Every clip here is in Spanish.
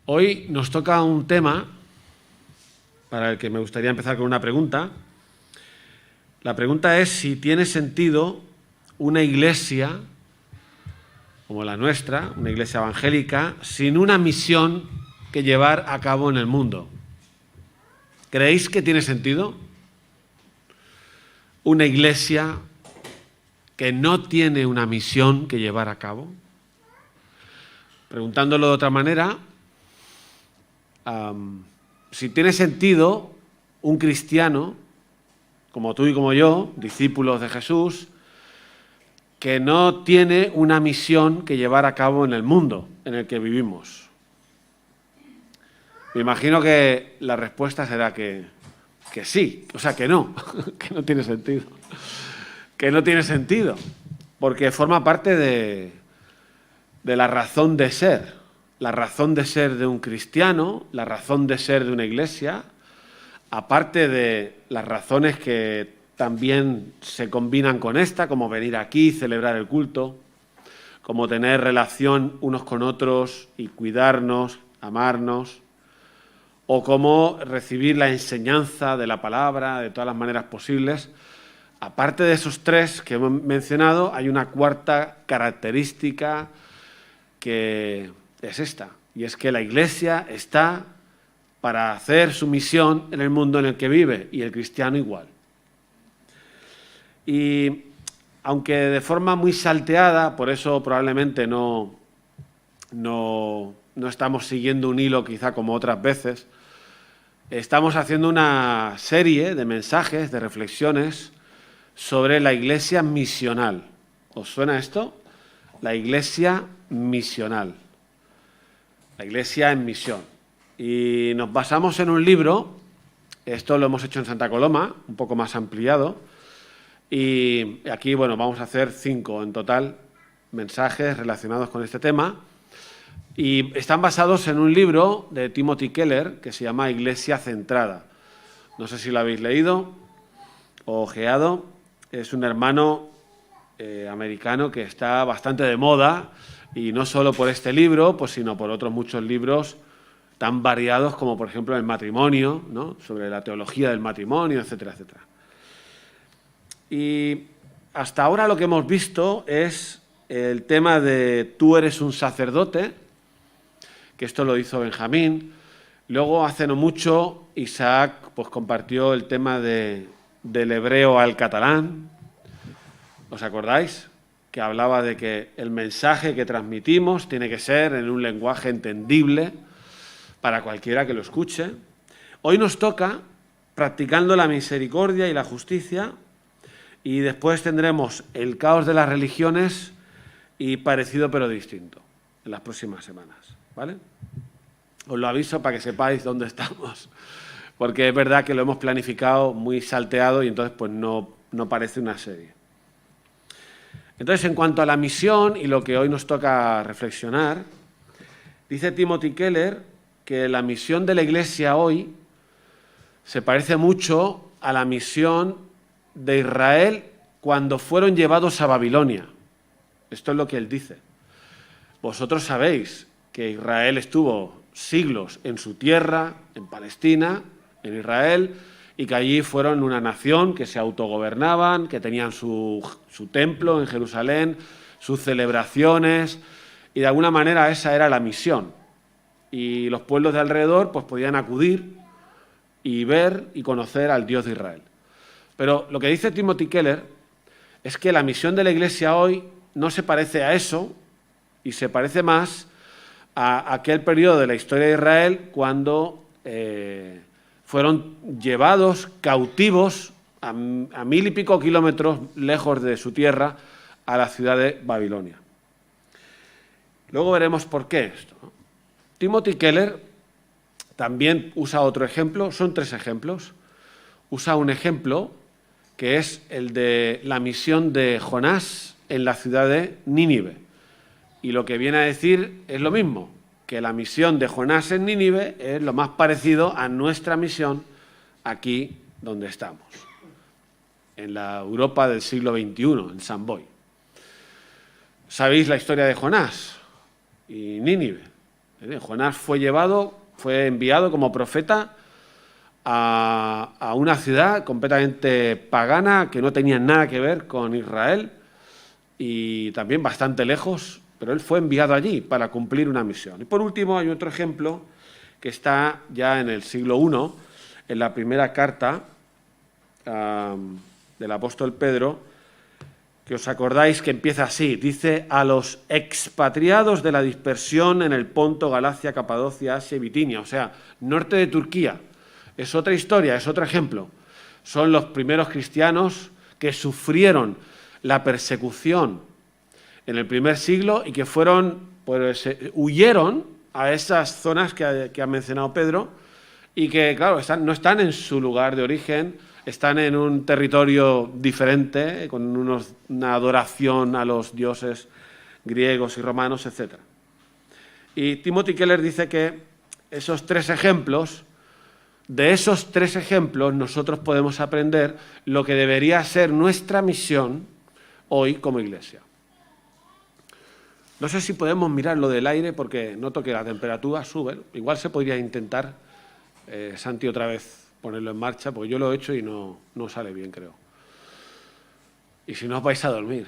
Hoy nos toca un tema para el que me gustaría empezar con una pregunta. La pregunta es si tiene sentido una iglesia como la nuestra, una iglesia evangélica, sin una misión que llevar a cabo en el mundo. ¿Creéis que tiene sentido una iglesia que no tiene una misión que llevar a cabo? Preguntándolo de otra manera, si tiene sentido un cristiano, como tú y como yo, discípulos de Jesús, que no tiene una misión que llevar a cabo en el mundo en el que vivimos. Me imagino que la respuesta será que sí, o sea, que no, que no tiene sentido. Que no tiene sentido, porque forma parte de la razón de ser. La razón de ser de un cristiano, la razón de ser de una iglesia, aparte de las razones que también se combinan con esta, como venir aquí, celebrar el culto, como tener relación unos con otros y cuidarnos, amarnos, o como recibir la enseñanza de la palabra de todas las maneras posibles. Aparte de esos tres que hemos mencionado, hay una cuarta característica que es esta, y es que la Iglesia está para hacer su misión en el mundo en el que vive, y el cristiano igual. Y aunque de forma muy salteada, por eso probablemente no estamos siguiendo un hilo quizá como otras veces, estamos haciendo una serie de mensajes, de reflexiones sobre la iglesia misional. ¿Os suena esto? La iglesia misional. La iglesia en misión. Y nos basamos en un libro, esto lo hemos hecho en Santa Coloma, un poco más ampliado, y aquí, bueno, vamos a hacer 5 en total mensajes relacionados con este tema, y están basados en un libro de Timothy Keller que se llama Iglesia Centrada. No sé si lo habéis leído o ojeado. Es un hermano americano que está bastante de moda, y no solo por este libro, pues, sino por otros muchos libros tan variados como, por ejemplo, el matrimonio, ¿no? Sobre la teología del matrimonio, etcétera, etcétera. Y hasta ahora lo que hemos visto es el tema de tú eres un sacerdote, que esto lo hizo Benjamín. Luego, hace no mucho, Isaac pues compartió el tema del hebreo al catalán. ¿Os acordáis? Que hablaba de que el mensaje que transmitimos tiene que ser en un lenguaje entendible para cualquiera que lo escuche. Hoy nos toca practicando la misericordia y la justicia, y después tendremos el caos de las religiones y parecido pero distinto en las próximas semanas, ¿vale? Os lo aviso para que sepáis dónde estamos, porque es verdad que lo hemos planificado muy salteado y entonces pues no parece una serie. Entonces, en cuanto a la misión y lo que hoy nos toca reflexionar, dice Timothy Keller que la misión de la Iglesia hoy se parece mucho a la misión de Israel cuando fueron llevados a Babilonia. Esto es lo que él dice. Vosotros sabéis que Israel estuvo siglos en su tierra, en Palestina, en Israel, y que allí fueron una nación que se autogobernaban, que tenían su templo en Jerusalén, sus celebraciones, y de alguna manera esa era la misión. Y los pueblos de alrededor pues podían acudir y ver y conocer al Dios de Israel. Pero lo que dice Timothy Keller es que la misión de la Iglesia hoy no se parece a eso, y se parece más a aquel periodo de la historia de Israel cuando fueron llevados cautivos a 1000 y pico kilómetros lejos de su tierra a la ciudad de Babilonia. Luego veremos por qué esto, ¿no? Timothy Keller también usa otro ejemplo, son 3 ejemplos. Usa un ejemplo que es el de la misión de Jonás en la ciudad de Nínive. Y lo que viene a decir es lo mismo, que la misión de Jonás en Nínive es lo más parecido a nuestra misión aquí donde estamos, en la Europa del siglo XXI, en San Boi. ¿Sabéis la historia de Jonás y Nínive? Jonás fue enviado como profeta a una ciudad completamente pagana que no tenía nada que ver con Israel y también bastante lejos, pero él fue enviado allí para cumplir una misión. Y por último hay otro ejemplo que está ya en el siglo I, en la primera carta del apóstol Pedro, que os acordáis que empieza así, dice: a los expatriados de la dispersión en el Ponto, Galacia, Capadocia, Asia y Bitinia, o sea, norte de Turquía. Es otra historia, es otro ejemplo. Son los primeros cristianos que sufrieron la persecución en el primer siglo y que huyeron a esas zonas que ha mencionado Pedro y que, claro, no están en su lugar de origen, están en un territorio diferente, con una adoración a los dioses griegos y romanos, etc. Y Timothy Keller dice que de esos tres ejemplos nosotros podemos aprender lo que debería ser nuestra misión hoy como iglesia. No sé si podemos mirar lo del aire porque noto que la temperatura sube. Igual se podría intentar, Santi, otra vez ponerlo en marcha, porque yo lo he hecho y no sale bien, creo. Y si no, os vais a dormir.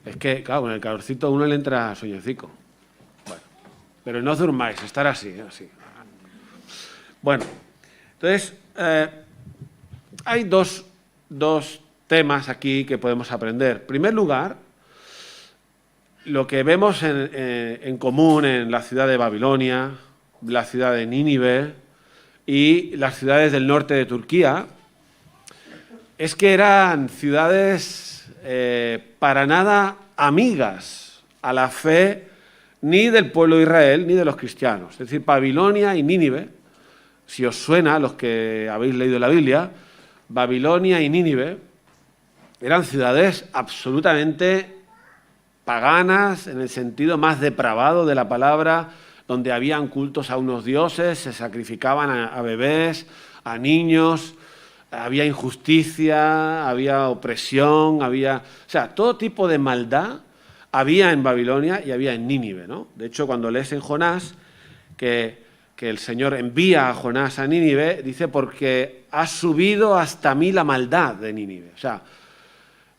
Es que, claro, con el calorcito a uno le entra sueñecico. Bueno, pero no os durmáis, estar así, así. Bueno, entonces, hay dos temas aquí que podemos aprender. En primer lugar, lo que vemos en común en la ciudad de Babilonia, la ciudad de Nínive y las ciudades del norte de Turquía, es que eran ciudades para nada amigas a la fe ni del pueblo de Israel ni de los cristianos. Es decir, Babilonia y Nínive, si os suena, los que habéis leído la Biblia, Babilonia y Nínive eran ciudades absolutamente paganas, en el sentido más depravado de la palabra, donde habían cultos a unos dioses, se sacrificaban a bebés, a niños, había injusticia, había opresión, o sea, todo tipo de maldad había en Babilonia y había en Nínive, ¿no? De hecho, cuando lees en Jonás que el Señor envía a Jonás a Nínive, dice: porque ha subido hasta mí la maldad de Nínive. O sea,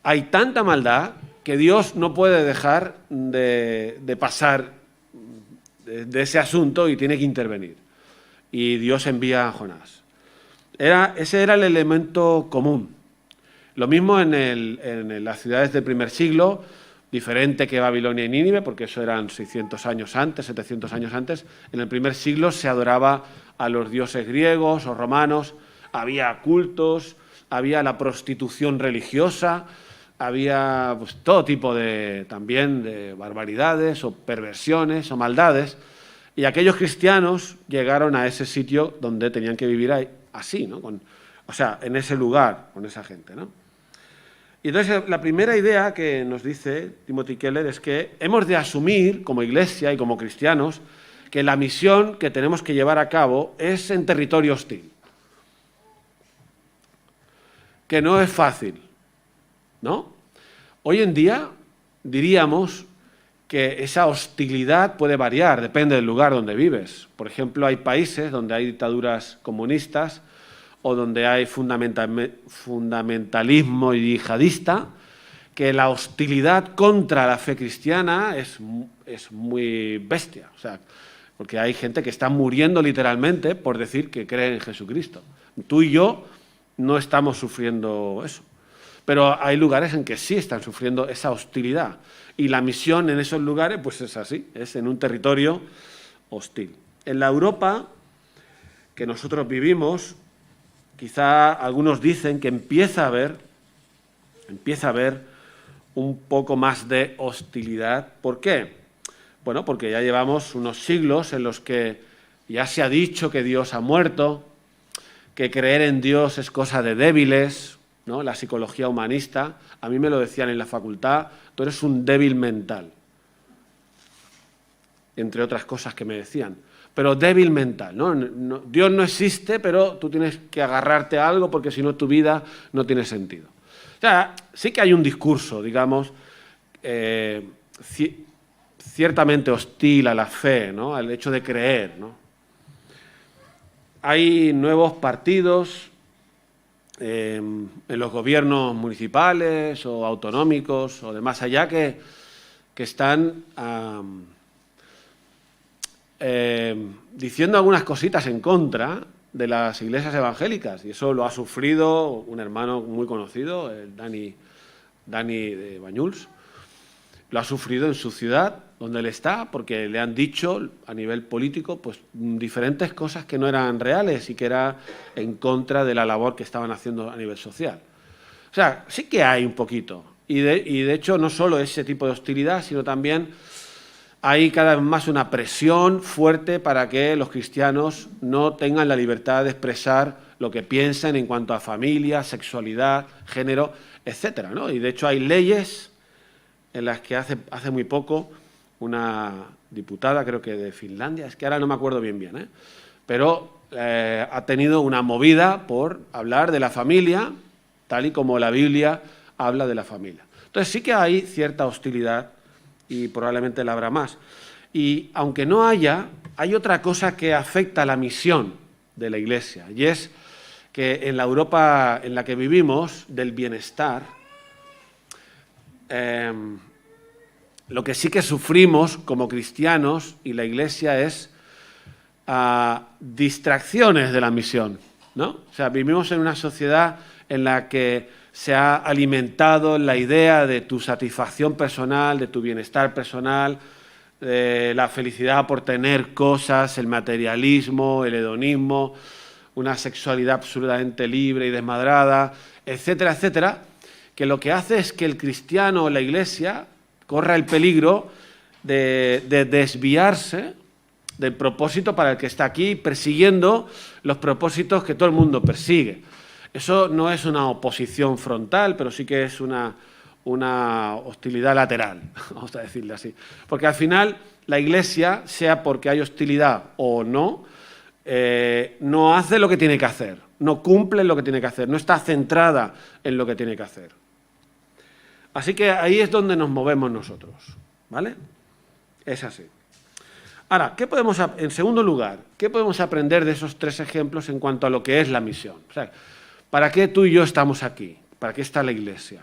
hay tanta maldad que Dios no puede dejar de pasar de ese asunto y tiene que intervenir. Y Dios envía a Jonás. Ese era el elemento común. Lo mismo en las ciudades del primer siglo, diferente que Babilonia y Nínive, porque eso eran 600 años antes, 700 años antes. En el primer siglo se adoraba a los dioses griegos o romanos, había cultos, había la prostitución religiosa, había pues, todo tipo también de barbaridades o perversiones o maldades, y aquellos cristianos llegaron a ese sitio donde tenían que vivir así, ¿no? O sea, en ese lugar, con esa gente, ¿no? Y entonces la primera idea que nos dice Timothy Keller es que hemos de asumir como iglesia y como cristianos que la misión que tenemos que llevar a cabo es en territorio hostil. Que no es fácil, ¿no? Hoy en día diríamos que esa hostilidad puede variar, depende del lugar donde vives. Por ejemplo, hay países donde hay dictaduras comunistas o donde hay fundamentalismo yihadista, que la hostilidad contra la fe cristiana es muy bestia. O sea, porque hay gente que está muriendo literalmente por decir que cree en Jesucristo. Tú y yo no estamos sufriendo eso. Pero hay lugares en que sí están sufriendo esa hostilidad. Y la misión en esos lugares pues es así, es en un territorio hostil. En la Europa que nosotros vivimos, quizá algunos dicen que empieza a haber un poco más de hostilidad. ¿Por qué? Bueno, porque ya llevamos unos siglos en los que ya se ha dicho que Dios ha muerto, que creer en Dios es cosa de débiles, ¿no? La psicología humanista, a mí me lo decían en la facultad: tú eres un débil mental, entre otras cosas que me decían. Pero débil mental, ¿no? Dios no existe, pero tú tienes que agarrarte a algo porque si no tu vida no tiene sentido. O sea, sí que hay un discurso, digamos, ciertamente hostil a la fe, ¿no? Al hecho de creer, ¿no? Hay nuevos partidos en los gobiernos municipales o autonómicos o de más allá que están diciendo algunas cositas en contra de las iglesias evangélicas, y eso lo ha sufrido un hermano muy conocido, el Dani de Banyuls. Lo ha sufrido en su ciudad, donde él está, porque le han dicho a nivel político pues diferentes cosas que no eran reales y que era en contra de la labor que estaban haciendo a nivel social. O sea, sí que hay un poquito. Y de hecho no solo ese tipo de hostilidad, sino también hay cada vez más una presión fuerte para que los cristianos no tengan la libertad de expresar lo que piensan en cuanto a familia, sexualidad, género, etcétera, ¿no? Y de hecho hay leyes en las que hace muy poco una diputada, creo que de Finlandia, es que ahora no me acuerdo bien, pero ha tenido una movida por hablar de la familia, tal y como la Biblia habla de la familia. Entonces sí que hay cierta hostilidad y probablemente la habrá más. Y aunque no haya, hay otra cosa que afecta a la misión de la Iglesia, y es que en la Europa en la que vivimos, del bienestar, lo que sí que sufrimos como cristianos y la Iglesia es distracciones de la misión, ¿no? O sea, vivimos en una sociedad en la que se ha alimentado la idea de tu satisfacción personal, de tu bienestar personal, de la felicidad por tener cosas, el materialismo, el hedonismo, una sexualidad absolutamente libre y desmadrada, etcétera, etcétera, que lo que hace es que el cristiano o la Iglesia corra el peligro de desviarse del propósito para el que está aquí, persiguiendo los propósitos que todo el mundo persigue. Eso no es una oposición frontal, pero sí que es una hostilidad lateral, vamos a decirle así. Porque al final la Iglesia, sea porque hay hostilidad o no, no hace lo que tiene que hacer, no cumple lo que tiene que hacer, no está centrada en lo que tiene que hacer. Así que ahí es donde nos movemos nosotros, ¿vale? Es así. Ahora, en segundo lugar, ¿qué podemos aprender de esos tres ejemplos en cuanto a lo que es la misión? O sea, ¿para qué tú y yo estamos aquí? ¿Para qué está la Iglesia?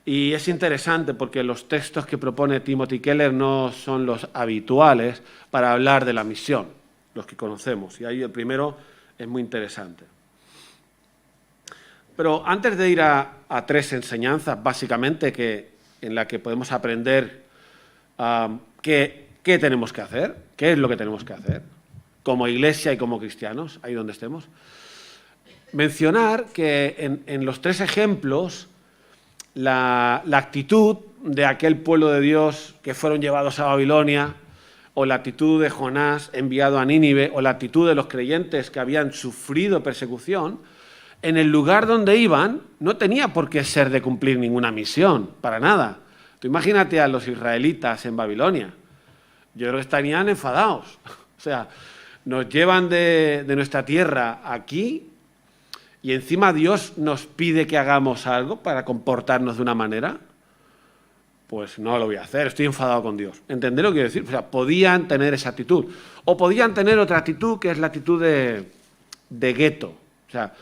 Y es interesante porque los textos que propone Timothy Keller no son los habituales para hablar de la misión, los que conocemos. Y ahí el primero es muy interesante. Pero antes de ir a tres enseñanzas, básicamente, en las que podemos aprender qué tenemos que hacer, qué es lo que tenemos que hacer, como Iglesia y como cristianos, ahí donde estemos, mencionar que en los tres ejemplos la actitud de aquel pueblo de Dios que fueron llevados a Babilonia, o la actitud de Jonás enviado a Nínive, o la actitud de los creyentes que habían sufrido persecución, en el lugar donde iban no tenía por qué ser de cumplir ninguna misión, para nada. Tú imagínate a los israelitas en Babilonia. Yo creo que estarían enfadados. O sea, nos llevan de nuestra tierra aquí y encima Dios nos pide que hagamos algo para comportarnos de una manera. Pues no lo voy a hacer, estoy enfadado con Dios. ¿Entendés lo que quiero decir? O sea, podían tener esa actitud. O podían tener otra actitud, que es la actitud de gueto. O sea,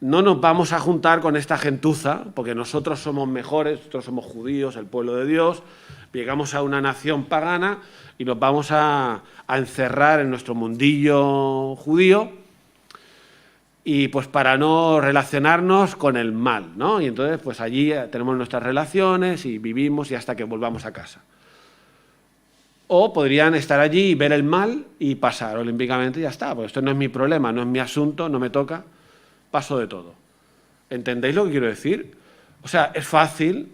no nos vamos a juntar con esta gentuza, porque nosotros somos mejores, nosotros somos judíos, el pueblo de Dios, llegamos a una nación pagana y nos vamos a encerrar en nuestro mundillo judío, y pues para no relacionarnos con el mal, ¿no? Y entonces pues allí tenemos nuestras relaciones y vivimos y hasta que volvamos a casa. O podrían estar allí y ver el mal y pasar olímpicamente y ya está, pues esto no es mi problema, no es mi asunto, no me toca, paso de todo. ¿Entendéis lo que quiero decir? O sea, es fácil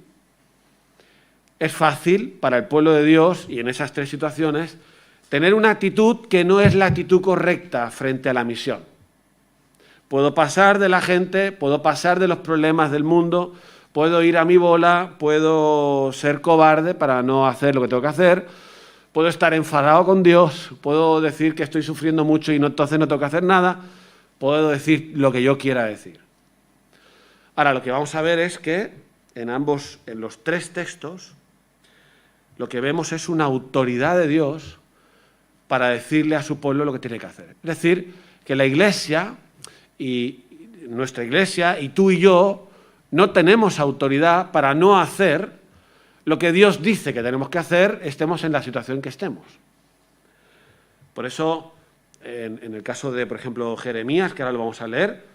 para el pueblo de Dios, y en esas tres situaciones, tener una actitud que no es la actitud correcta frente a la misión. Puedo pasar de la gente, puedo pasar de los problemas del mundo, puedo ir a mi bola, puedo ser cobarde para no hacer lo que tengo que hacer, puedo estar enfadado con Dios, puedo decir que estoy sufriendo mucho y entonces no tengo que hacer nada, puedo decir lo que yo quiera decir. Ahora, lo que vamos a ver es que en los tres textos, lo que vemos es una autoridad de Dios para decirle a su pueblo lo que tiene que hacer. Es decir, que la Iglesia, y nuestra Iglesia, y tú y yo, no tenemos autoridad para no hacer lo que Dios dice que tenemos que hacer, estemos en la situación que estemos. Por eso, en el caso de, por ejemplo, Jeremías, que ahora lo vamos a leer,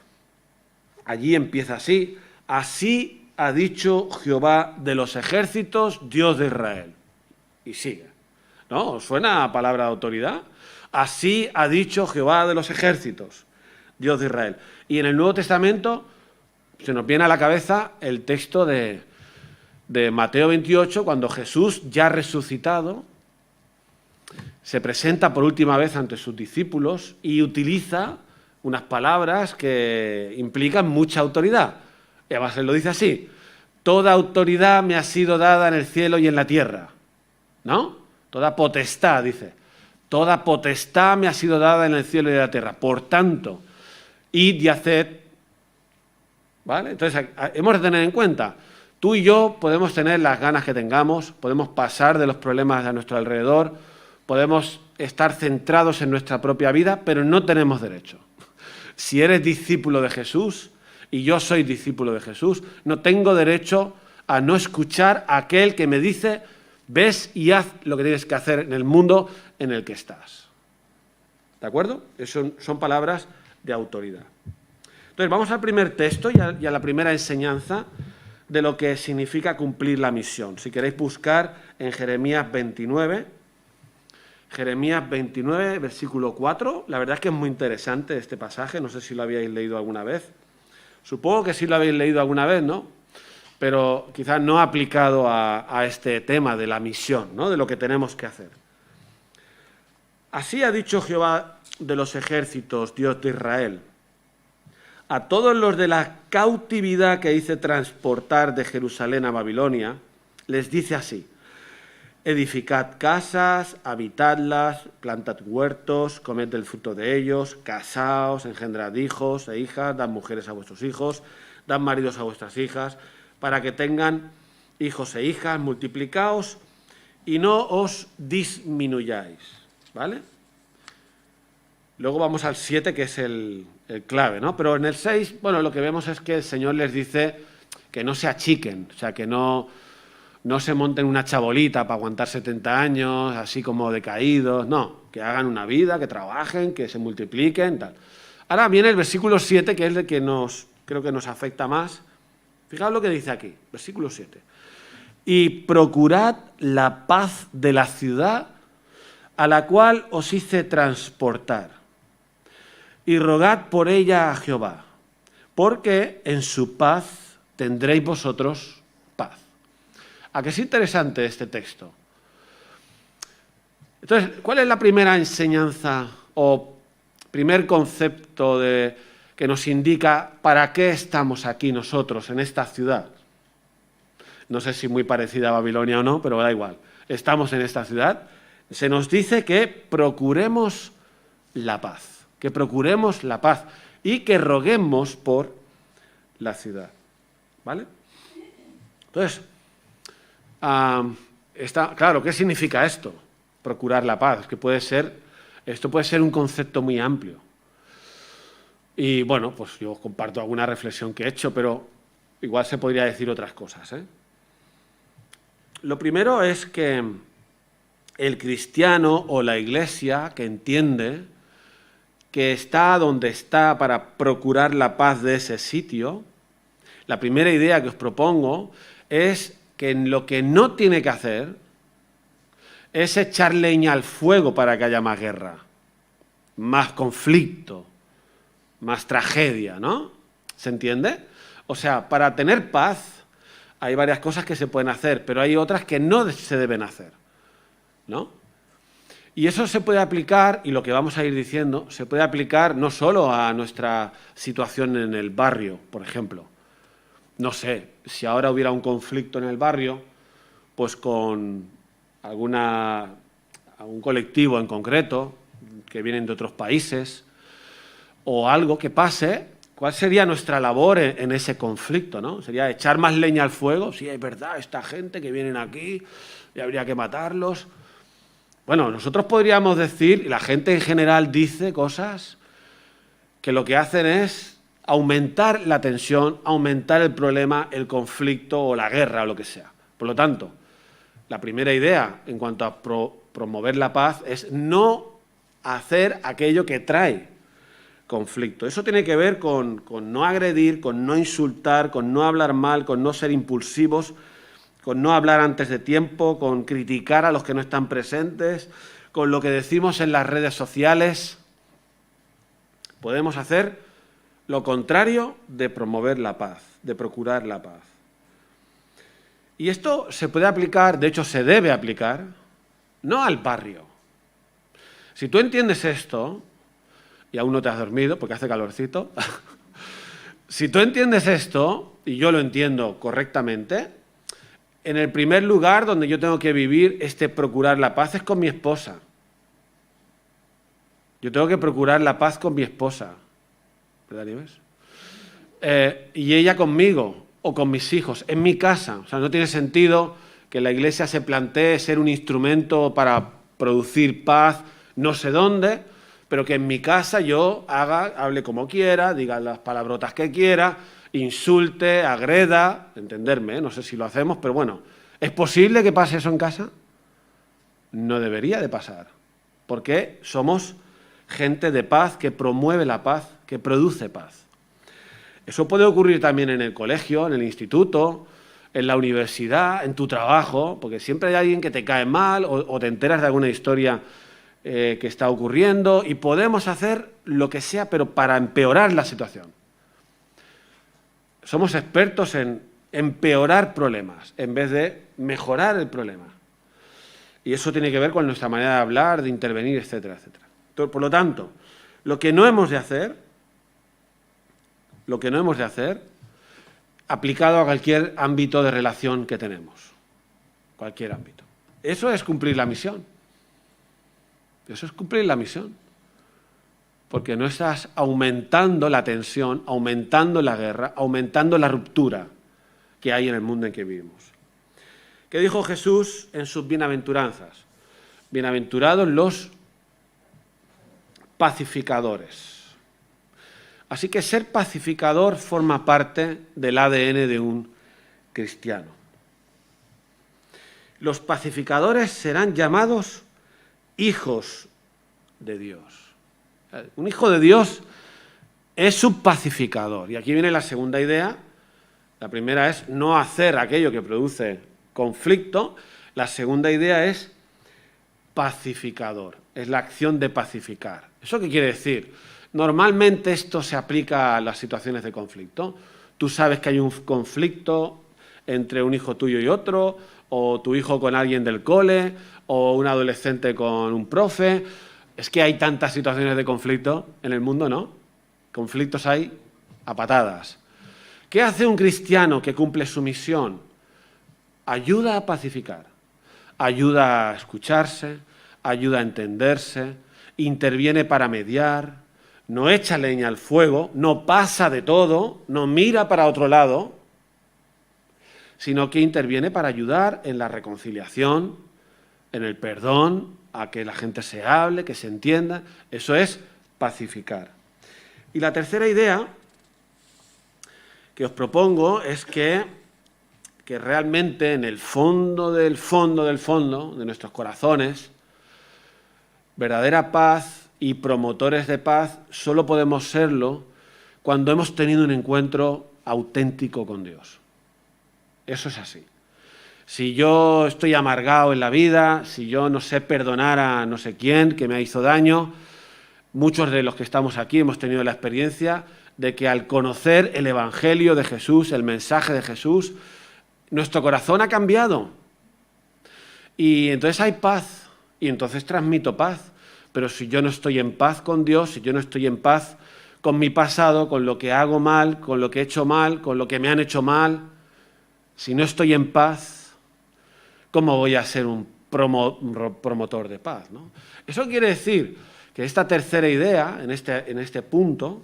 allí empieza así: así ha dicho Jehová de los ejércitos, Dios de Israel. Y sigue. ¿No? ¿Os suena a palabra de autoridad? Así ha dicho Jehová de los ejércitos, Dios de Israel. Y en el Nuevo Testamento se nos viene a la cabeza el texto de Mateo 28, cuando Jesús, ya resucitado, se presenta por última vez ante sus discípulos y utiliza unas palabras que implican mucha autoridad. Y además él lo dice así: toda autoridad me ha sido dada en el cielo y en la tierra. ¿No? Toda potestad, dice. Toda potestad me ha sido dada en el cielo y en la tierra. Por tanto, id y haced. ¿Vale? Entonces, hemos de tener en cuenta, tú y yo podemos tener las ganas que tengamos, podemos pasar de los problemas a nuestro alrededor, podemos estar centrados en nuestra propia vida, pero no tenemos derecho. Si eres discípulo de Jesús, y yo soy discípulo de Jesús, no tengo derecho a no escuchar a aquel que me dice: ves y haz lo que tienes que hacer en el mundo en el que estás. ¿De acuerdo? Eso son palabras de autoridad. Entonces, vamos al primer texto y a la primera enseñanza de lo que significa cumplir la misión. Si queréis buscar en Jeremías 29, versículo 4. La verdad es que es muy interesante este pasaje, no sé si lo habíais leído alguna vez. Supongo que sí lo habéis leído alguna vez, ¿no? Pero quizás no aplicado a este tema de la misión, ¿no? De lo que tenemos que hacer. Así ha dicho Jehová de los ejércitos, Dios de Israel: a todos los de la cautividad que hice transportar de Jerusalén a Babilonia, les dice así: edificad casas, habitadlas, plantad huertos, comed del fruto de ellos, casaos, engendrad hijos e hijas, dad mujeres a vuestros hijos, dad maridos a vuestras hijas, para que tengan hijos e hijas, multiplicaos y no os disminuyáis. ¿Vale? Luego vamos al 7, que es el clave, ¿no? Pero en el 6, bueno, lo que vemos es que el Señor les dice que no se achiquen, o sea, que no se monten una chabolita para aguantar 70 años, así como decaídos, no, que hagan una vida, que trabajen, que se multipliquen, tal. Ahora viene el versículo 7, que es el que creo que nos afecta más. Fijaos lo que dice aquí, versículo 7. Y procurad la paz de la ciudad a la cual os hice transportar, y rogad por ella a Jehová, porque en su paz tendréis vosotros paz. ¿A qué es interesante este texto? Entonces, ¿cuál es la primera enseñanza o primer concepto que nos indica para qué estamos aquí nosotros en esta ciudad? No sé si muy parecida a Babilonia o no, pero da igual. Estamos en esta ciudad. Se nos dice que procuremos la paz, y que roguemos por la ciudad. ¿Vale? Entonces, claro, ¿qué significa esto? Procurar la paz. Esto puede ser un concepto muy amplio. Y bueno, pues yo comparto alguna reflexión que he hecho, pero igual se podría decir otras cosas, ¿eh? Lo primero es que el cristiano o la iglesia que entiende que está donde está para procurar la paz de ese sitio, la primera idea que os propongo es que lo que no tiene que hacer es echar leña al fuego para que haya más guerra, más conflicto, más tragedia, ¿no? ¿Se entiende? O sea, para tener paz hay varias cosas que se pueden hacer, pero hay otras que no se deben hacer, ¿no? Y eso se puede aplicar, y lo que vamos a ir diciendo, se puede aplicar no solo a nuestra situación en el barrio, por ejemplo. No sé, si ahora hubiera un conflicto en el barrio, pues con algún colectivo en concreto, que vienen de otros países, o algo que pase, ¿cuál sería nuestra labor en ese conflicto, ¿no? Sería echar más leña al fuego. Sí, es verdad, esta gente que vienen aquí y habría que matarlos. Bueno, nosotros podríamos decir, y la gente en general dice cosas que lo que hacen es aumentar la tensión, aumentar el problema, el conflicto o la guerra o lo que sea. Por lo tanto, la primera idea en cuanto a promover la paz es no hacer aquello que trae conflicto. Eso tiene que ver con no agredir, con no insultar, con no hablar mal, con no ser impulsivos, con no hablar antes de tiempo, con criticar a los que no están presentes, con lo que decimos en las redes sociales. Podemos hacer lo contrario de promover la paz, de procurar la paz. Y esto se puede aplicar, de hecho se debe aplicar, no al barrio. Si tú entiendes esto, y aún no te has dormido porque hace calorcito, si tú entiendes esto, y yo lo entiendo correctamente, en el primer lugar donde yo tengo que vivir procurar la paz es con mi esposa. Yo tengo que procurar la paz con mi esposa, ¿verdad, Nieves? Y ella conmigo o con mis hijos, en mi casa. O sea, no tiene sentido que la Iglesia se plantee ser un instrumento para producir paz no sé dónde, pero que en mi casa yo hable como quiera, diga las palabrotas que quiera, insulte, agreda, entenderme, no sé si lo hacemos, pero bueno, ¿es posible que pase eso en casa? No debería de pasar, porque somos gente de paz que promueve la paz, que produce paz. Eso puede ocurrir también en el colegio, en el instituto, en la universidad, en tu trabajo, porque siempre hay alguien que te cae mal o te enteras de alguna historia que está ocurriendo y podemos hacer lo que sea, pero para empeorar la situación. Somos expertos en empeorar problemas en vez de mejorar el problema. Y eso tiene que ver con nuestra manera de hablar, de intervenir, etcétera, etcétera. Por lo tanto, lo que no hemos de hacer, aplicado a cualquier ámbito de relación que tenemos, cualquier ámbito. Eso es cumplir la misión. Eso es cumplir la misión. Porque no estás aumentando la tensión, aumentando la guerra, aumentando la ruptura que hay en el mundo en que vivimos. ¿Qué dijo Jesús en sus bienaventuranzas? Bienaventurados los pacificadores. Así que ser pacificador forma parte del ADN de un cristiano. Los pacificadores serán llamados hijos de Dios. Un hijo de Dios es un pacificador. Y aquí viene la segunda idea. La primera es no hacer aquello que produce conflicto. La segunda idea es pacificador. Es la acción de pacificar. ¿Eso qué quiere decir? Normalmente esto se aplica a las situaciones de conflicto. Tú sabes que hay un conflicto entre un hijo tuyo y otro, o tu hijo con alguien del cole, o un adolescente con un profe. Es que hay tantas situaciones de conflicto en el mundo, ¿no? Conflictos hay a patadas. ¿Qué hace un cristiano que cumple su misión? Ayuda a pacificar, ayuda a escucharse, ayuda a entenderse, interviene para mediar, no echa leña al fuego, no pasa de todo, no mira para otro lado, sino que interviene para ayudar en la reconciliación, en el perdón, a que la gente se hable, que se entienda. Eso es pacificar. Y la tercera idea que os propongo es que realmente en el fondo del fondo de nuestros corazones, verdadera paz y promotores de paz solo podemos serlo cuando hemos tenido un encuentro auténtico con Dios. Eso es así. Si yo estoy amargado en la vida, si yo no sé perdonar a no sé quién que me hizo daño, muchos de los que estamos aquí hemos tenido la experiencia de que al conocer el Evangelio de Jesús, el mensaje de Jesús, nuestro corazón ha cambiado. Y entonces hay paz, y entonces transmito paz. Pero si yo no estoy en paz con Dios, si yo no estoy en paz con mi pasado, con lo que hago mal, con lo que he hecho mal, con lo que me han hecho mal, si no estoy en paz, ¿cómo voy a ser un promotor de paz, ¿no? Eso quiere decir que esta tercera idea, en este punto,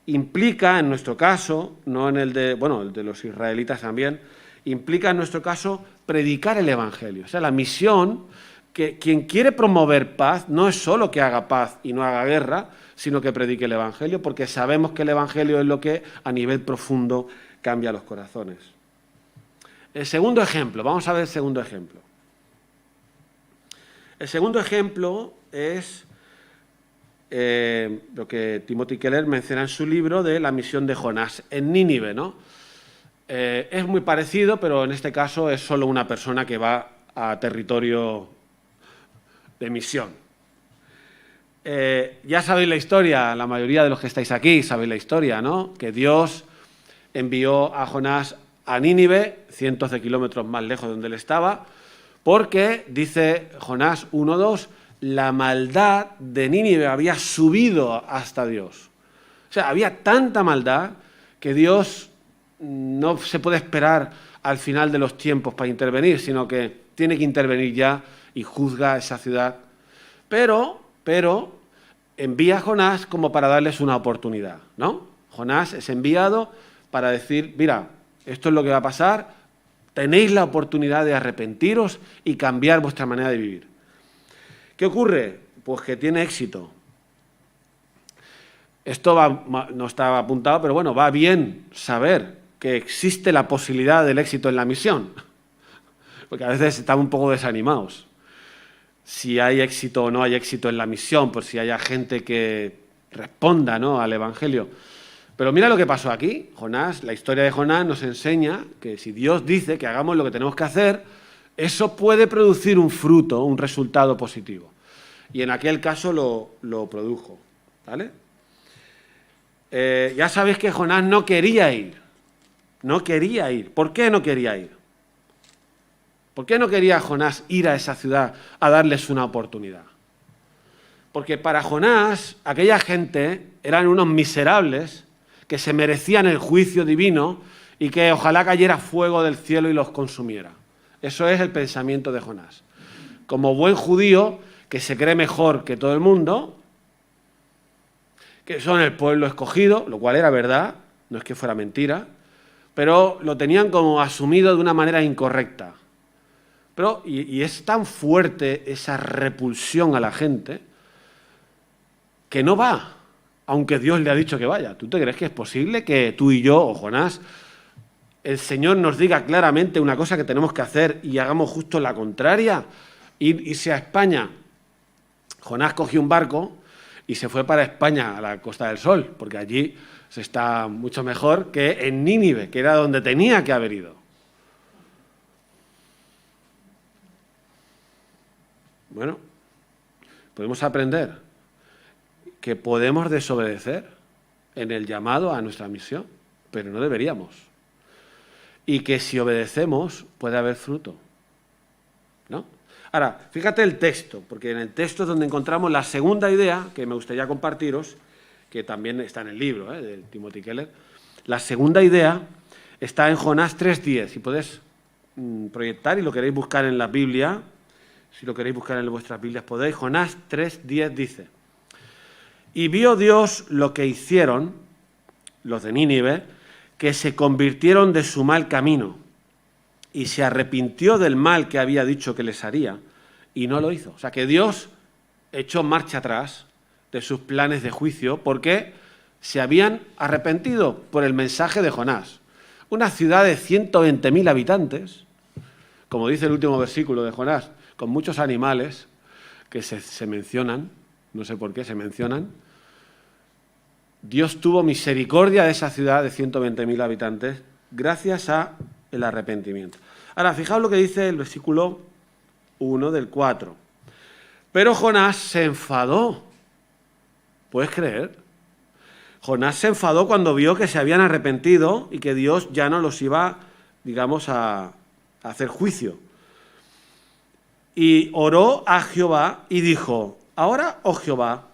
implica, en nuestro caso, no en el de los israelitas también, implica en nuestro caso predicar el Evangelio. O sea, la misión, que quien quiere promover paz no es solo que haga paz y no haga guerra, sino que predique el Evangelio, porque sabemos que el Evangelio es lo que a nivel profundo cambia los corazones. El segundo ejemplo, vamos a ver el segundo ejemplo. El segundo ejemplo es lo que Timothy Keller menciona en su libro de la misión de Jonás en Nínive, ¿no? Es muy parecido, pero en este caso es solo una persona que va a territorio de misión. Ya sabéis la historia, la mayoría de los que estáis aquí sabéis la historia, ¿no? Que Dios envió a Jonás a Nínive, cientos de kilómetros más lejos de donde él estaba, porque, dice Jonás 1:2, la maldad de Nínive había subido hasta Dios. O sea, había tanta maldad que Dios no se puede esperar al final de los tiempos para intervenir, sino que tiene que intervenir ya y juzga a esa ciudad. Pero envía a Jonás como para darles una oportunidad, ¿no? Jonás es enviado para decir, mira, esto es lo que va a pasar, tenéis la oportunidad de arrepentiros y cambiar vuestra manera de vivir. ¿Qué ocurre? Pues que tiene éxito. Esto no estaba apuntado, pero bueno, va bien saber que existe la posibilidad del éxito en la misión, porque a veces estamos un poco desanimados. Si hay éxito o no hay éxito en la misión, por si haya gente que responda, ¿no?, al Evangelio. Pero mira lo que pasó aquí. Jonás, la historia de Jonás nos enseña que si Dios dice que hagamos lo que tenemos que hacer, eso puede producir un fruto, un resultado positivo. Y en aquel caso lo produjo, ¿vale? Ya sabéis que Jonás no quería ir. No quería ir. ¿Por qué no quería ir? ¿Por qué no quería Jonás ir a esa ciudad a darles una oportunidad? Porque para Jonás, aquella gente eran unos miserables que se merecían el juicio divino y que ojalá cayera fuego del cielo y los consumiera. Eso es el pensamiento de Jonás. Como buen judío que se cree mejor que todo el mundo, que son el pueblo escogido, lo cual era verdad, no es que fuera mentira, pero lo tenían como asumido de una manera incorrecta. Y es tan fuerte esa repulsión a la gente que no va, aunque Dios le ha dicho que vaya. ¿Tú te crees que es posible que tú y yo, o Jonás, el Señor nos diga claramente una cosa que tenemos que hacer y hagamos justo la contraria? Irse a España. Jonás cogió un barco y se fue para España, a la Costa del Sol, porque allí se está mucho mejor que en Nínive, que era donde tenía que haber ido. Bueno, podemos aprender que podemos desobedecer en el llamado a nuestra misión, pero no deberíamos. Y que si obedecemos puede haber fruto, ¿no? Ahora, fíjate el texto, porque en el texto es donde encontramos la segunda idea que me gustaría compartiros, que también está en el libro de Timothy Keller. La segunda idea está en Jonás 3:10. Si podéis proyectar y lo queréis buscar en la Biblia, si lo queréis buscar en vuestras Biblias podéis. Jonás 3:10 dice: y vio Dios lo que hicieron los de Nínive, que se convirtieron de su mal camino, y se arrepintió del mal que había dicho que les haría, y no lo hizo. O sea que Dios echó marcha atrás de sus planes de juicio porque se habían arrepentido por el mensaje de Jonás. Una ciudad de 120.000 habitantes, como dice el último versículo de Jonás, con muchos animales que se mencionan, no sé por qué se mencionan. Dios tuvo misericordia de esa ciudad de 120.000 habitantes gracias a el arrepentimiento. Ahora, fijaos lo que dice el versículo 1 del 4. Pero Jonás se enfadó. ¿Puedes creer? Jonás se enfadó cuando vio que se habían arrepentido y que Dios ya no los iba, digamos, a hacer juicio. Y oró a Jehová y dijo: ahora, oh Jehová,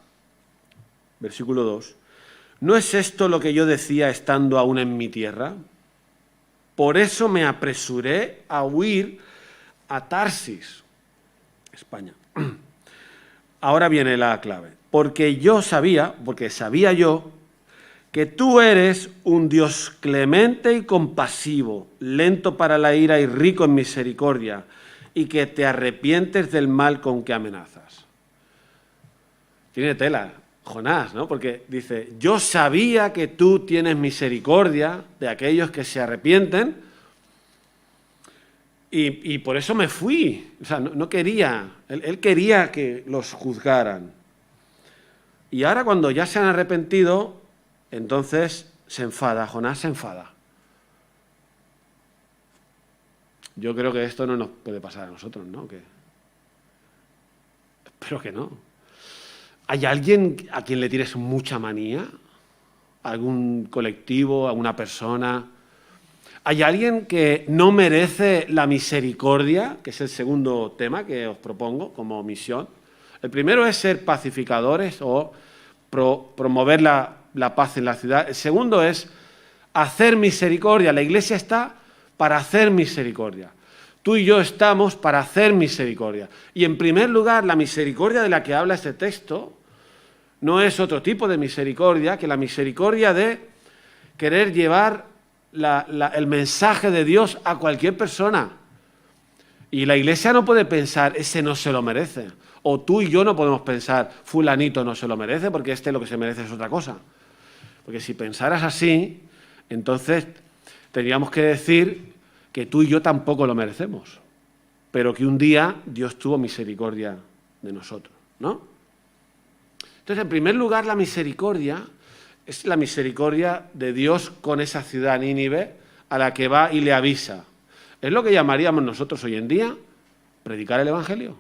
versículo 2, ¿no es esto lo que yo decía estando aún en mi tierra? Por eso me apresuré a huir a Tarsis, España. Ahora viene la clave. Porque sabía yo que tú eres un Dios clemente y compasivo, lento para la ira y rico en misericordia, y que te arrepientes del mal con que amenazas. Tiene tela, Jonás, ¿no? Porque dice, yo sabía que tú tienes misericordia de aquellos que se arrepienten, y por eso me fui. O sea, no quería, él quería que los juzgaran. Y ahora cuando ya se han arrepentido, entonces se enfada, Jonás se enfada. Yo creo que esto no nos puede pasar a nosotros, ¿no? Espero que no. ¿Hay alguien a quien le tienes mucha manía? ¿Algún colectivo, alguna persona? ¿Hay alguien que no merece la misericordia? Que es el segundo tema que os propongo como misión. El primero es ser pacificadores o promover la paz en la ciudad. El segundo es hacer misericordia. La Iglesia está para hacer misericordia. Tú y yo estamos para hacer misericordia. Y en primer lugar, la misericordia de la que habla este texto no es otro tipo de misericordia que la misericordia de querer llevar el mensaje de Dios a cualquier persona. Y la Iglesia no puede pensar, ese no se lo merece. O tú y yo no podemos pensar, fulanito no se lo merece porque este lo que se merece es otra cosa. Porque si pensaras así, entonces tendríamos que decir que tú y yo tampoco lo merecemos, pero que un día Dios tuvo misericordia de nosotros, ¿no? Entonces, en primer lugar, la misericordia es la misericordia de Dios con esa ciudad Nínive a la que va y le avisa. Es lo que llamaríamos nosotros hoy en día predicar el Evangelio.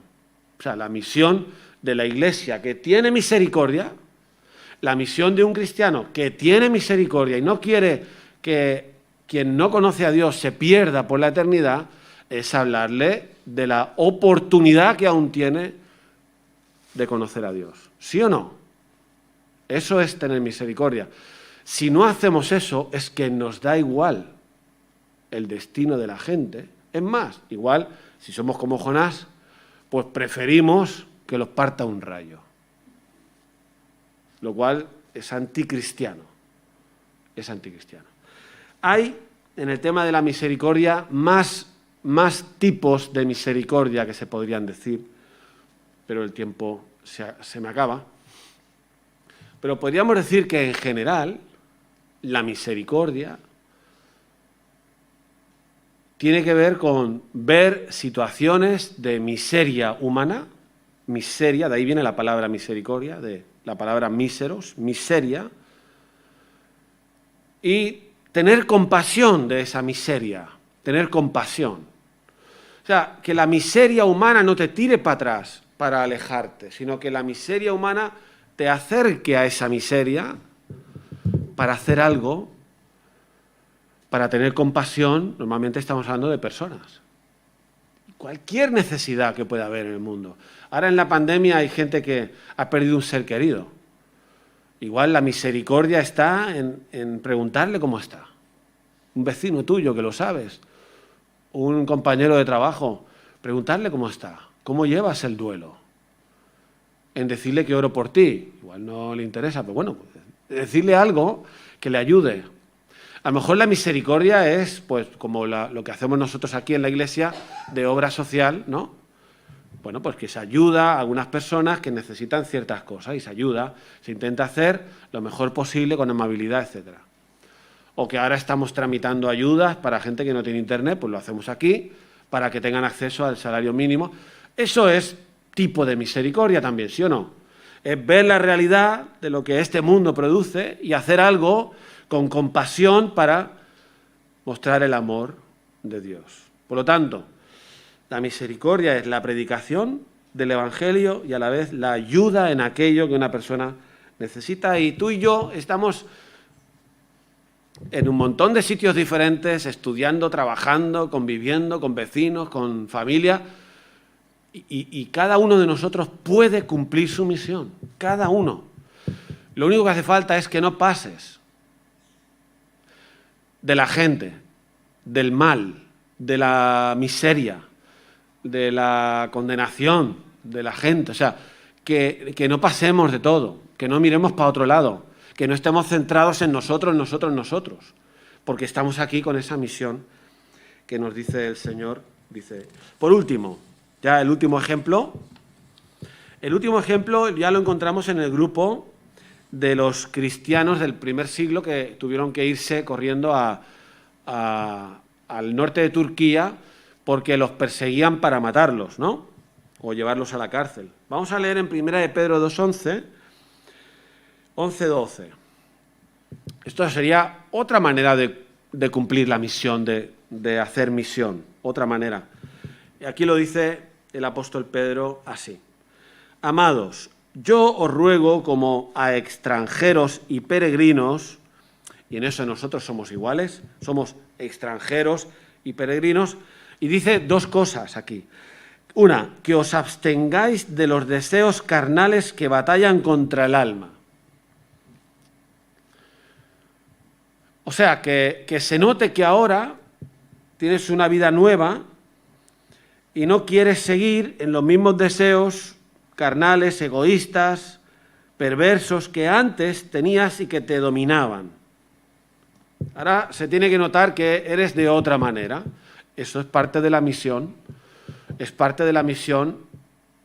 O sea, la misión de la Iglesia que tiene misericordia, la misión de un cristiano que tiene misericordia y no quiere que quien no conoce a Dios se pierda por la eternidad, es hablarle de la oportunidad que aún tiene de conocer a Dios. ¿Sí o no? Eso es tener misericordia. Si no hacemos eso, es que nos da igual el destino de la gente. Es más, igual, si somos como Jonás, pues preferimos que los parta un rayo. Lo cual es anticristiano. Es anticristiano. Hay, en el tema de la misericordia, más tipos de misericordia que se podrían decir, pero el tiempo se me acaba. Pero podríamos decir que, en general, la misericordia tiene que ver con ver situaciones de miseria humana, miseria, de ahí viene la palabra misericordia, de la palabra míseros, miseria, y tener compasión de esa miseria, tener compasión. O sea, que la miseria humana no te tire para atrás para alejarte, sino que la miseria humana te acerque a esa miseria para hacer algo, para tener compasión. Normalmente estamos hablando de personas. Cualquier necesidad que pueda haber en el mundo. Ahora en la pandemia hay gente que ha perdido un ser querido. Igual la misericordia está en preguntarle cómo está. Un vecino tuyo que lo sabes, un compañero de trabajo, preguntarle cómo está, cómo llevas el duelo. En decirle que oro por ti, igual no le interesa, pero bueno, decirle algo que le ayude. A lo mejor la misericordia es, pues, como lo que hacemos nosotros aquí en la Iglesia de obra social, ¿no? Bueno, pues que se ayuda a algunas personas que necesitan ciertas cosas y se ayuda, se intenta hacer lo mejor posible con amabilidad, etcétera. O que ahora estamos tramitando ayudas para gente que no tiene internet, pues lo hacemos aquí, para que tengan acceso al salario mínimo. Eso es tipo de misericordia también, ¿sí o no? Es ver la realidad de lo que este mundo produce y hacer algo con compasión para mostrar el amor de Dios. Por lo tanto, la misericordia es la predicación del Evangelio y a la vez la ayuda en aquello que una persona necesita. Y tú y yo estamos en un montón de sitios diferentes, estudiando, trabajando, conviviendo con vecinos, con familia, y cada uno de nosotros puede cumplir su misión, cada uno. Lo único que hace falta es que no pases de la gente, del mal, de la miseria, de la condenación de la gente, o sea, que no pasemos de todo, que no miremos para otro lado, que no estemos centrados en nosotros, porque estamos aquí con esa misión que nos dice el Señor. Dice, por último, ya el último ejemplo ya lo encontramos en el grupo de los cristianos del primer siglo que tuvieron que irse corriendo al norte de Turquía porque los perseguían para matarlos, ¿no? O llevarlos a la cárcel. Vamos a leer en 1 de Pedro 2:11, 11-12. Esto sería otra manera de cumplir la misión, de hacer misión, otra manera. Y aquí lo dice el apóstol Pedro así. Amados, yo os ruego como a extranjeros y peregrinos, y en eso nosotros somos iguales, somos extranjeros y peregrinos, y dice dos cosas aquí. Una, que os abstengáis de los deseos carnales que batallan contra el alma. O sea, que se note que ahora tienes una vida nueva y no quieres seguir en los mismos deseos carnales, egoístas, perversos que antes tenías y que te dominaban. Ahora se tiene que notar que eres de otra manera. Eso es parte de la misión. Es parte de la misión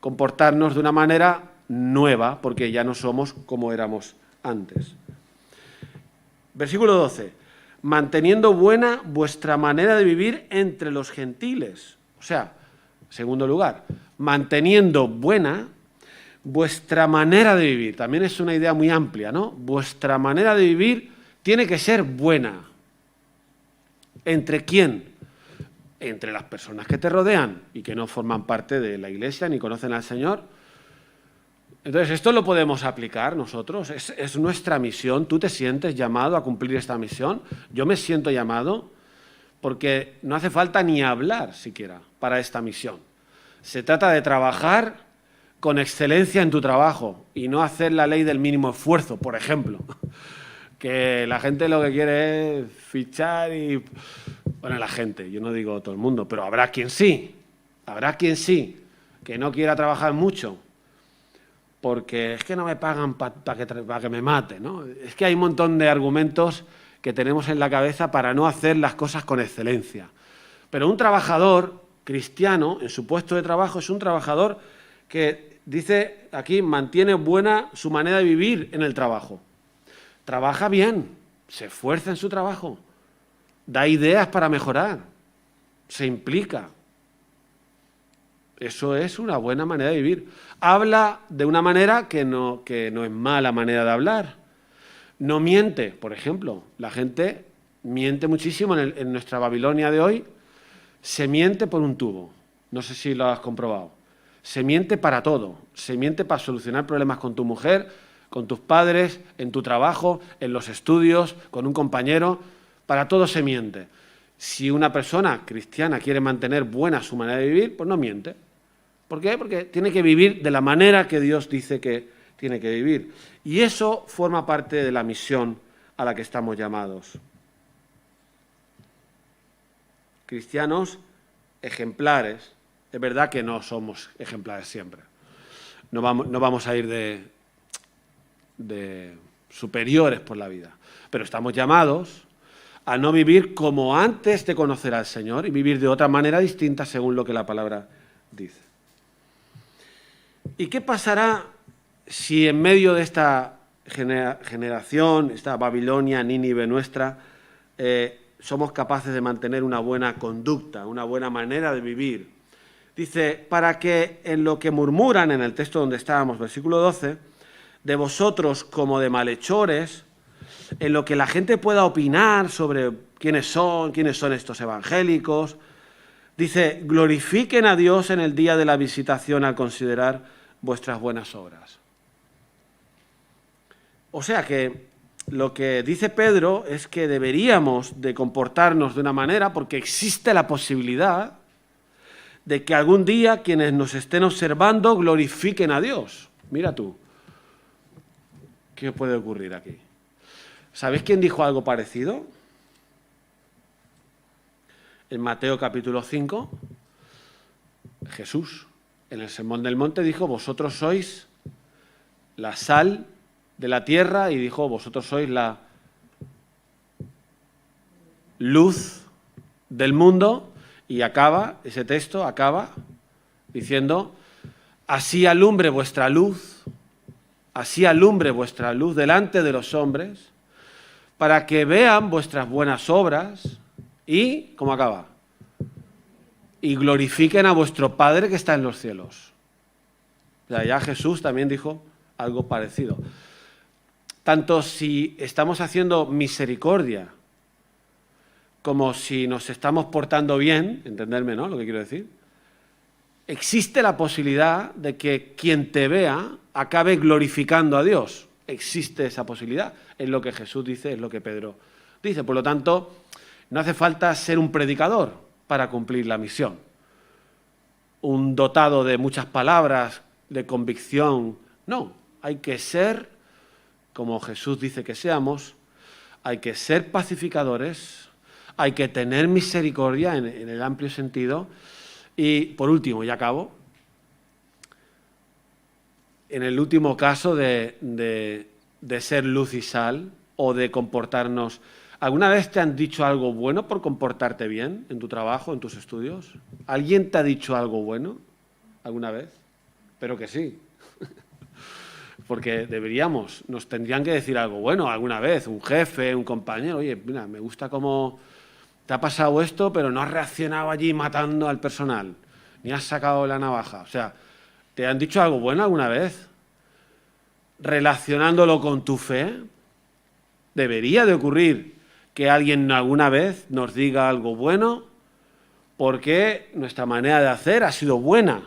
comportarnos de una manera nueva, porque ya no somos como éramos antes. Versículo 12. Manteniendo buena vuestra manera de vivir entre los gentiles. O sea, segundo lugar, manteniendo buena vuestra manera de vivir. También es una idea muy amplia, ¿no? Vuestra manera de vivir tiene que ser buena. ¿Entre quién? Entre las personas que te rodean y que no forman parte de la iglesia ni conocen al Señor. Entonces, esto lo podemos aplicar nosotros, es nuestra misión. ¿Tú te sientes llamado a cumplir esta misión? Yo me siento llamado porque no hace falta ni hablar siquiera para esta misión. Se trata de trabajar con excelencia en tu trabajo y no hacer la ley del mínimo esfuerzo, por ejemplo. Que la gente lo que quiere es fichar y... Bueno, la gente, yo no digo todo el mundo, pero habrá quien sí, que no quiera trabajar mucho, porque es que no me pagan para que me mate, ¿no? Es que hay un montón de argumentos que tenemos en la cabeza para no hacer las cosas con excelencia. Pero un trabajador cristiano, en su puesto de trabajo, es un trabajador que, dice aquí, mantiene buena su manera de vivir en el trabajo. Trabaja bien, se esfuerza en su trabajo, da ideas para mejorar, se implica. Eso es una buena manera de vivir. Habla de una manera que no es mala manera de hablar. No miente, por ejemplo. La gente miente muchísimo en nuestra Babilonia de hoy. Se miente por un tubo. No sé si lo has comprobado. Se miente para todo. Se miente para solucionar problemas con tu mujer, con tus padres, en tu trabajo, en los estudios, con un compañero. Para todo se miente. Si una persona cristiana quiere mantener buena su manera de vivir, pues no miente. ¿Por qué? Porque tiene que vivir de la manera que Dios dice que tiene que vivir. Y eso forma parte de la misión a la que estamos llamados. Cristianos ejemplares. Es verdad que no somos ejemplares siempre. No vamos a ir de superiores por la vida. Pero estamos llamados a no vivir como antes de conocer al Señor y vivir de otra manera distinta según lo que la palabra dice. ¿Y qué pasará si en medio de esta generación, esta Babilonia, Nínive nuestra, somos capaces de mantener una buena conducta, una buena manera de vivir? Dice, para que en lo que murmuran, en el texto donde estábamos, versículo 12, de vosotros como de malhechores, en lo que la gente pueda opinar sobre quiénes son estos evangélicos, dice, glorifiquen a Dios en el día de la visitación al considerar vuestras buenas obras. O sea que lo que dice Pedro es que deberíamos de comportarnos de una manera porque existe la posibilidad de que algún día quienes nos estén observando glorifiquen a Dios. Mira tú, ¿qué puede ocurrir aquí? ¿Sabéis quién dijo algo parecido? En Mateo capítulo 5, Jesús, en el Sermón del Monte, dijo, vosotros sois la sal de la tierra y dijo, vosotros sois la luz del mundo, y ese texto acaba diciendo, así alumbre vuestra luz delante de los hombres, para que vean vuestras buenas obras y, ¿cómo acaba? Y glorifiquen a vuestro Padre que está en los cielos. O sea, ya Jesús también dijo algo parecido. Tanto si estamos haciendo misericordia como si nos estamos portando bien, entenderme, ¿no?, lo que quiero decir, existe la posibilidad de que quien te vea acabe glorificando a Dios. Existe esa posibilidad. Es lo que Jesús dice, es lo que Pedro dice. Por lo tanto, no hace falta ser un predicador para cumplir la misión. Un dotado de muchas palabras, de convicción. No, hay que ser, como Jesús dice que seamos, hay que ser pacificadores, hay que tener misericordia en el amplio sentido. Y, por último, y acabo, en el último caso de ser luz y sal o de comportarnos. ¿Alguna vez te han dicho algo bueno por comportarte bien en tu trabajo, en tus estudios? ¿Alguien te ha dicho algo bueno alguna vez? Espero que sí. Porque nos tendrían que decir algo bueno alguna vez, un jefe, un compañero. Oye, mira, me gusta cómo te ha pasado esto, pero no has reaccionado allí matando al personal, ni has sacado la navaja. O sea, ¿te han dicho algo bueno alguna vez? Relacionándolo con tu fe, debería de ocurrir que alguien alguna vez nos diga algo bueno porque nuestra manera de hacer ha sido buena,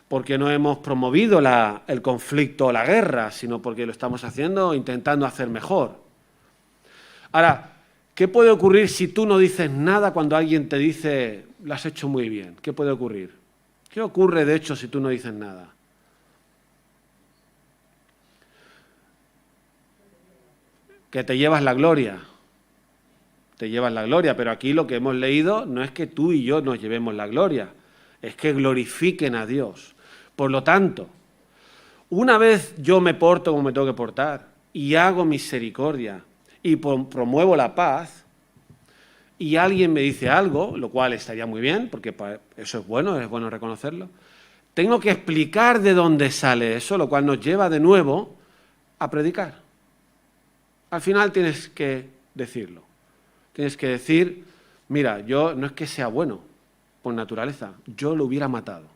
porque no hemos promovido el conflicto o la guerra, sino porque lo estamos haciendo intentando hacer mejor. Ahora, ¿qué puede ocurrir si tú no dices nada cuando alguien te dice lo has hecho muy bien? ¿Qué puede ocurrir? ¿Qué ocurre, de hecho, si tú no dices nada? Que te llevas la gloria. Te llevas la gloria, pero aquí lo que hemos leído no es que tú y yo nos llevemos la gloria, es que glorifiquen a Dios. Por lo tanto, una vez yo me porto como me tengo que portar y hago misericordia y promuevo la paz, y alguien me dice algo, lo cual estaría muy bien, porque eso es bueno reconocerlo, tengo que explicar de dónde sale eso, lo cual nos lleva de nuevo a predicar. Al final tienes que decirlo. Tienes que decir, mira, yo no es que sea bueno por naturaleza, yo lo hubiera matado.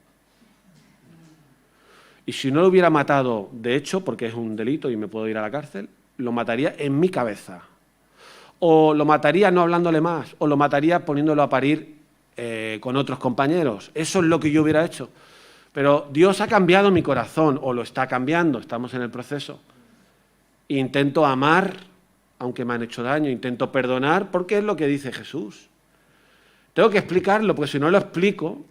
Y si no lo hubiera matado de hecho, porque es un delito y me puedo ir a la cárcel, lo mataría en mi cabeza. O lo mataría no hablándole más, o lo mataría poniéndolo a parir con otros compañeros. Eso es lo que yo hubiera hecho. Pero Dios ha cambiado mi corazón, o lo está cambiando, estamos en el proceso. Intento amar, aunque me han hecho daño, intento perdonar, porque es lo que dice Jesús. Tengo que explicarlo, porque si no lo explico,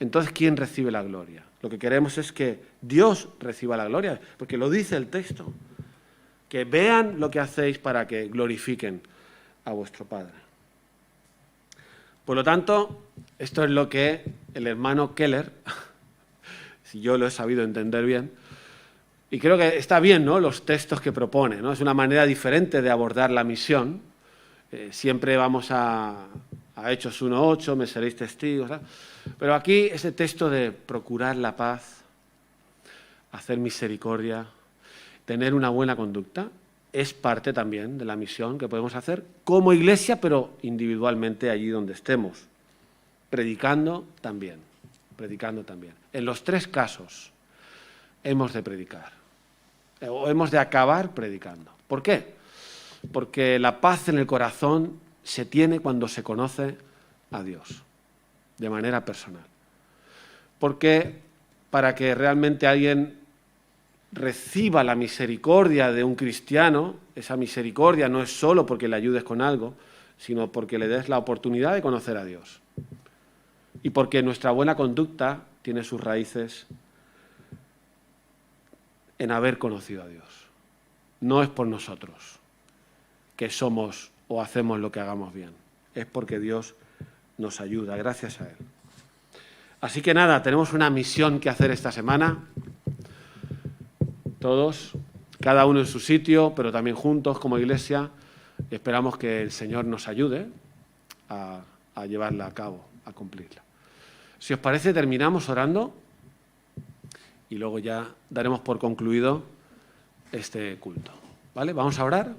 entonces ¿quién recibe la gloria? Lo que queremos es que Dios reciba la gloria, porque lo dice el texto. Que vean lo que hacéis para que glorifiquen a vuestro Padre. Por lo tanto, esto es lo que el hermano Keller, si yo lo he sabido entender bien, y creo que está bien, ¿no?, los textos que propone, ¿no? Es una manera diferente de abordar la misión. Siempre vamos a Hechos 1:8, me seréis testigos, ¿no? Pero aquí ese texto de procurar la paz, hacer misericordia, tener una buena conducta, es parte también de la misión que podemos hacer como iglesia, pero individualmente allí donde estemos. Predicando también. En los tres casos hemos de predicar, o hemos de acabar predicando. ¿Por qué? Porque la paz en el corazón se tiene cuando se conoce a Dios, de manera personal. Porque para que realmente alguien reciba la misericordia de un cristiano, esa misericordia no es solo porque le ayudes con algo, sino porque le des la oportunidad de conocer a Dios. Y porque nuestra buena conducta tiene sus raíces en haber conocido a Dios. No es por nosotros que somos o hacemos lo que hagamos bien. Es porque Dios nos ayuda, gracias a Él. Así que nada, tenemos una misión que hacer esta semana. todos, cada uno en su sitio, pero también juntos como iglesia. Esperamos que el Señor nos ayude a llevarla a cabo, a cumplirla. Si os parece, terminamos orando y luego ya daremos por concluido este culto. ¿Vale? Vamos a orar.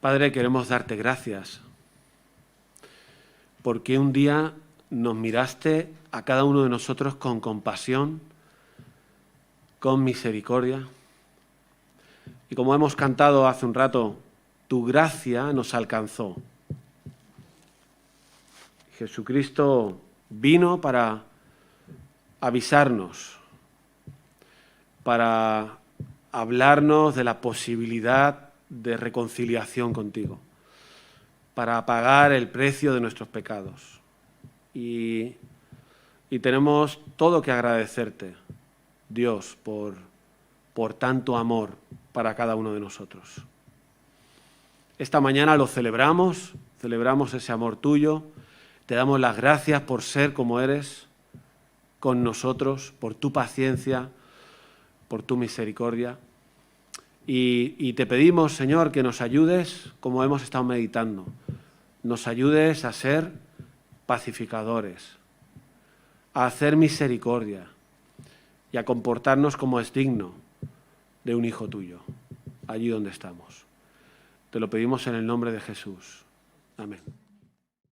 Padre, queremos darte gracias porque un día nos miraste a cada uno de nosotros con compasión, con misericordia. Y como hemos cantado hace un rato, tu gracia nos alcanzó. Jesucristo vino para avisarnos, para hablarnos de la posibilidad de reconciliación contigo, para pagar el precio de nuestros pecados. Y tenemos todo que agradecerte, Dios, por tanto amor para cada uno de nosotros. Esta mañana lo celebramos ese amor tuyo, te damos las gracias por ser como eres con nosotros, por tu paciencia, por tu misericordia. Y te pedimos, Señor, que nos ayudes, como hemos estado meditando, nos ayudes a ser pacificadores, a hacer misericordia y a comportarnos como es digno de un hijo tuyo, allí donde estamos. Te lo pedimos en el nombre de Jesús. Amén.